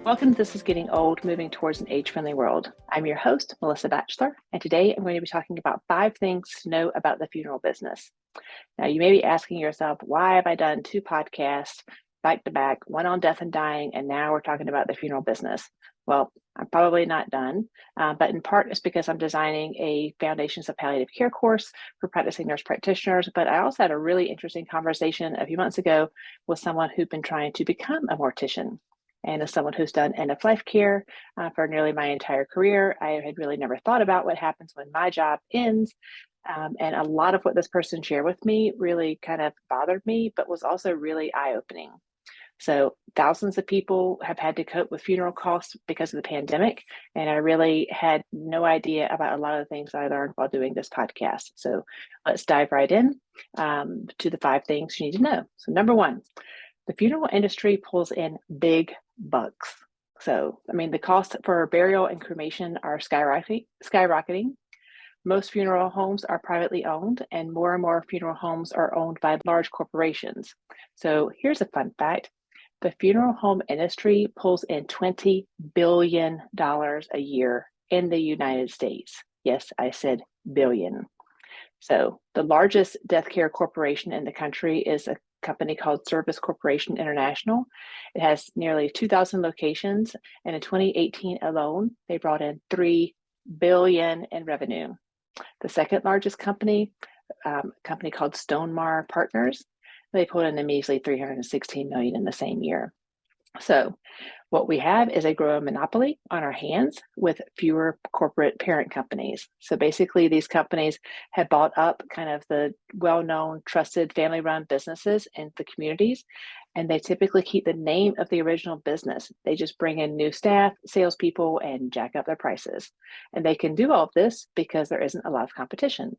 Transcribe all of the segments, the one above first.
Welcome to This Is Getting Old, Moving Towards an Age-Friendly World. I'm your host, Melissa Batchelor, and today I'm going to be talking about 5 things to know about the funeral business. Now, you may be asking yourself, why have I done 2 podcasts back to back, one on death and dying, and now we're talking about the funeral business? Well, I'm probably not done, but in part it's because I'm designing a Foundations of Palliative Care course for practicing nurse practitioners, but I also had a really interesting conversation a few months ago with someone who'd been trying to become a mortician. And as someone who's done end-of-life care for nearly my entire career, I had really never thought about what happens when my job ends. And a lot of what this person shared with me really kind of bothered me, but was also really eye-opening. So thousands of people have had to cope with funeral costs because of the pandemic, and I really had no idea about a lot of the things I learned while doing this podcast. So let's dive right in to the 5 things you need to know. So number 1, the funeral industry pulls in big bucks. So, the costs for burial and cremation are skyrocketing. Most funeral homes are privately owned, and more funeral homes are owned by large corporations. So here's a fun fact. The funeral home industry pulls in $20 billion a year in the United States. Yes, I said billion. So the largest death care corporation in the country is a company called Service Corporation International. It has nearly 2,000 locations, and in 2018 alone, they brought in $3 billion in revenue. The second largest company, a company called StoneMor Partners, they pulled in a measly $316 million in the same year. So what we have is a growing monopoly on our hands with fewer corporate parent companies. So basically, these companies have bought up kind of the well-known, trusted family-run businesses in the communities, and they typically keep the name of the original business. They just bring in new staff, salespeople, and jack up their prices. And they can do all of this because there isn't a lot of competition.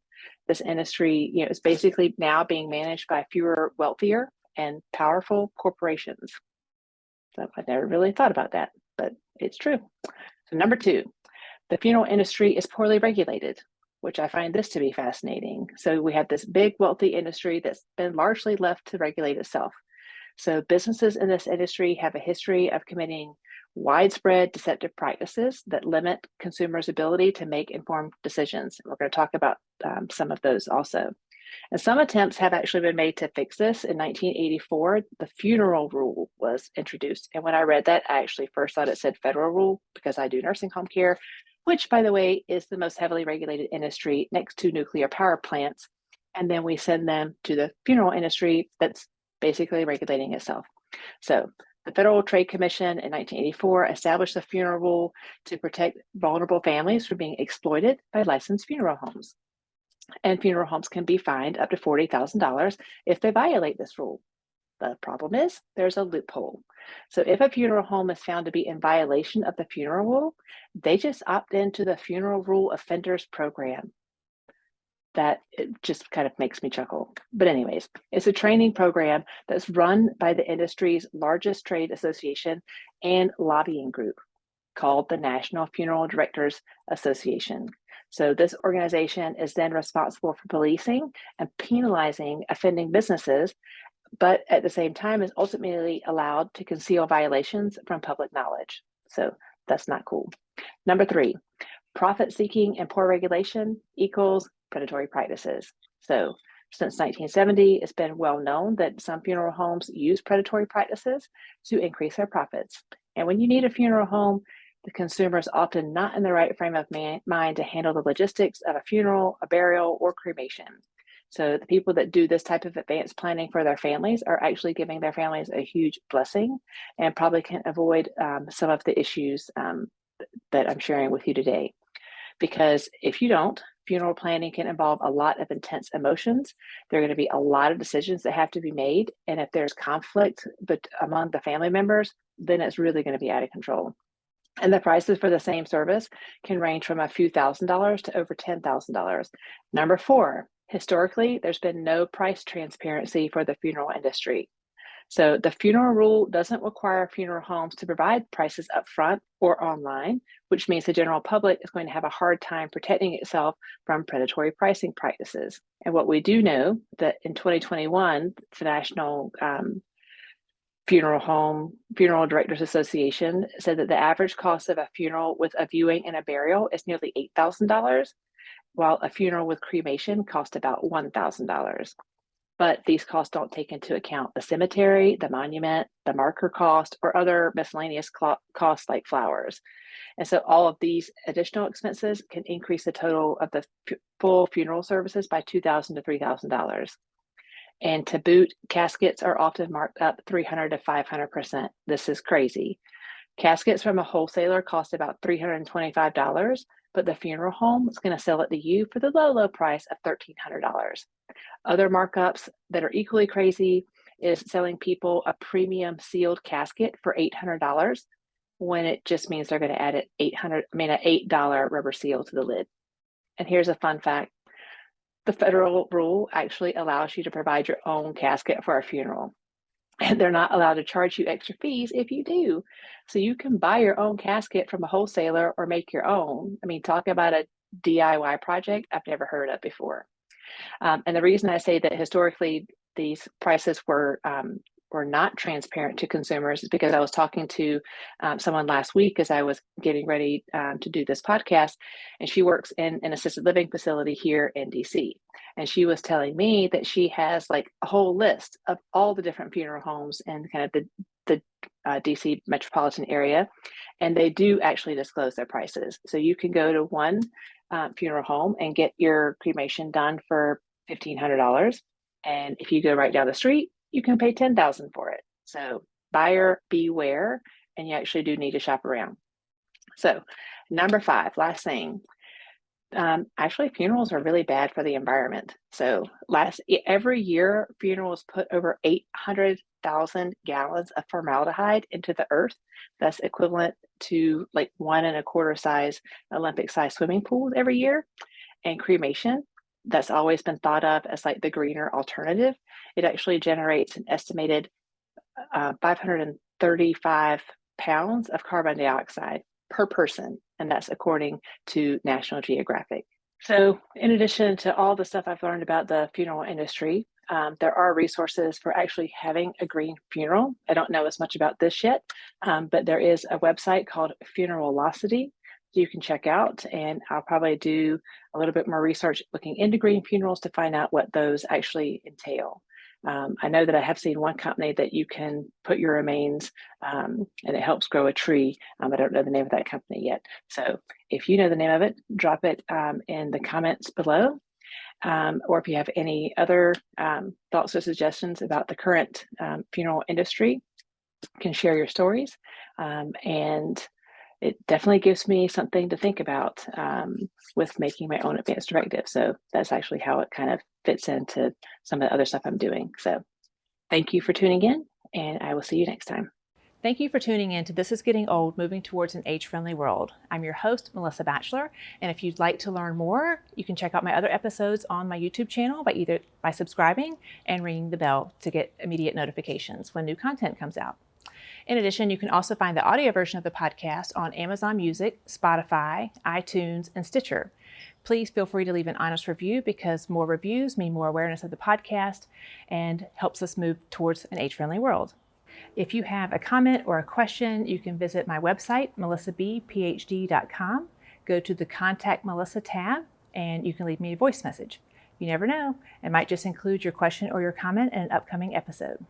This industry, is basically now being managed by fewer, wealthier, and powerful corporations. So I never really thought about that, but it's true. So number 2, the funeral industry is poorly regulated, which I find this to be fascinating. So we have this big, wealthy industry that's been largely left to regulate itself. So businesses in this industry have a history of committing widespread deceptive practices that limit consumers' ability to make informed decisions. We're going to talk about some of those also. And some attempts have actually been made to fix this. In 1984, the funeral rule was introduced. And when I read that, I actually first thought it said federal rule because I do nursing home care, which, by the way, is the most heavily regulated industry next to nuclear power plants. And then we send them to the funeral industry that's basically regulating itself. So the Federal Trade Commission in 1984 established the funeral rule to protect vulnerable families from being exploited by licensed funeral homes. And funeral homes can be fined up to $40,000 if they violate this rule. The problem is there's a loophole. So if a funeral home is found to be in violation of the funeral rule, they just opt into the funeral rule offenders program. That it just kind of makes me chuckle. But anyways, it's a training program that's run by the industry's largest trade association and lobbying group called the National Funeral Directors Association. So this organization is then responsible for policing and penalizing offending businesses, but at the same time is ultimately allowed to conceal violations from public knowledge. So that's not cool. Number 3, profit seeking and poor regulation equals predatory practices. So since 1970, it's been well known that some funeral homes use predatory practices to increase their profits. And when you need a funeral home, the consumer is often not in the right frame of mind to handle the logistics of a funeral, a burial, or cremation. So the people that do this type of advanced planning for their families are actually giving their families a huge blessing and probably can avoid some of the issues that I'm sharing with you today. Because if you don't, funeral planning can involve a lot of intense emotions. There are going to be a lot of decisions that have to be made. And if there's conflict among the family members, then it's really going to be out of control. And the prices for the same service can range from a few $1,000s to over $10,000. Number 4, historically, there's been no price transparency for the funeral industry. So the funeral rule doesn't require funeral homes to provide prices up front or online, which means the general public is going to have a hard time protecting itself from predatory pricing practices. And what we do know that in 2021, the National Funeral Directors Association said that the average cost of a funeral with a viewing and a burial is nearly $8,000, while a funeral with cremation cost about $1,000. But these costs don't take into account the cemetery, the monument, the marker cost, or other miscellaneous costs like flowers. And so all of these additional expenses can increase the total of the full funeral services by $2,000 to $3,000. And to boot, caskets are often marked up 300 to 500%. This is crazy. Caskets from a wholesaler cost about $325, but the funeral home is going to sell it to you for the low price of $1,300. Other markups that are equally crazy is selling people a premium sealed casket for $800 when it just means they're going to add an $8 rubber seal to the lid. And here's a fun fact. The federal rule actually allows you to provide your own casket for a funeral. And they're not allowed to charge you extra fees if you do. So you can buy your own casket from a wholesaler or make your own. Talk about a DIY project I've never heard of before. And the reason I say that historically these prices were not transparent to consumers is because I was talking to someone last week as I was getting ready to do this podcast, and she works in an assisted living facility here in DC. And she was telling me that she has like a whole list of all the different funeral homes and kind of the DC metropolitan area, and they do actually disclose their prices. So you can go to one funeral home and get your cremation done for $1,500, and if you go right down the street, you can pay $10,000 for it. So buyer beware, and you actually do need to shop around. So number 5, last thing. Actually, funerals are really bad for the environment. So every year, funerals put over 800,000 gallons of formaldehyde into the earth. That's equivalent to like 1.25 size Olympic-sized swimming pools every year. And cremation, that's always been thought of as like the greener alternative. It actually generates an estimated 535 pounds of carbon dioxide per person, and that's according to National Geographic. So in addition to all the stuff I've learned about the funeral industry, there are resources for actually having a green funeral. I don't know as much about this yet, but there is a website called Funeralocity you can check out, and I'll probably do a little bit more research looking into green funerals to find out what those actually entail. I know that I have seen one company that you can put your remains and it helps grow a tree. I don't know the name of that company yet. So if you know the name of it, drop it in the comments below. Or if you have any other thoughts or suggestions about the current funeral industry, you can share your stories. And it definitely gives me something to think about with making my own advance directive. So that's actually how it kind of fits into some of the other stuff I'm doing. So thank you for tuning in, and I will see you next time. Thank you for tuning in to This is Getting Old, Moving Towards an Age-Friendly World. I'm your host, Melissa Batchelor, and if you'd like to learn more, you can check out my other episodes on my YouTube channel by subscribing and ringing the bell to get immediate notifications when new content comes out. In addition, you can also find the audio version of the podcast on Amazon Music, Spotify, iTunes, and Stitcher. Please feel free to leave an honest review because more reviews mean more awareness of the podcast and helps us move towards an age-friendly world. If you have a comment or a question, you can visit my website, melissabphd.com. Go to the Contact Melissa tab, and you can leave me a voice message. You never know, it might just include your question or your comment in an upcoming episode.